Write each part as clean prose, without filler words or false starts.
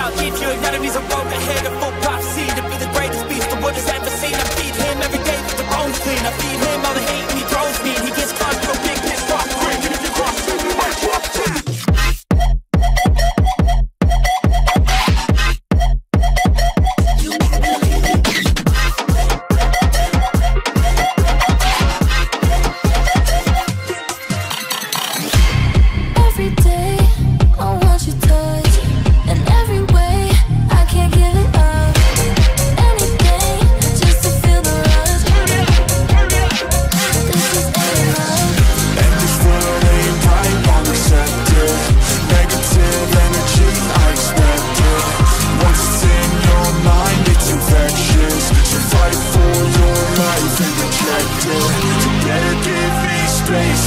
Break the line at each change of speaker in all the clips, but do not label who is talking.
I'll give your enemies a road ahead, a full prophecy to be the greatest beast the world has ever seen. I feed him every day with the bones clean. I feed him all the hate and he throws me, and he gets caught to a big pissed off grin. And if you cross him, you might drop him.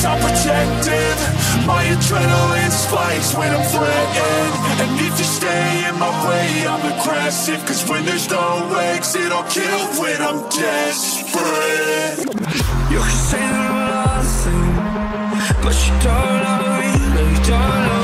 I'm protective, my adrenaline spikes when I'm threatened. And if you stay in my way, I'm aggressive. Cause when there's no exit, I'll kill when I'm desperate. You can say that I'm nothing, but you don't love me, no you don't love me.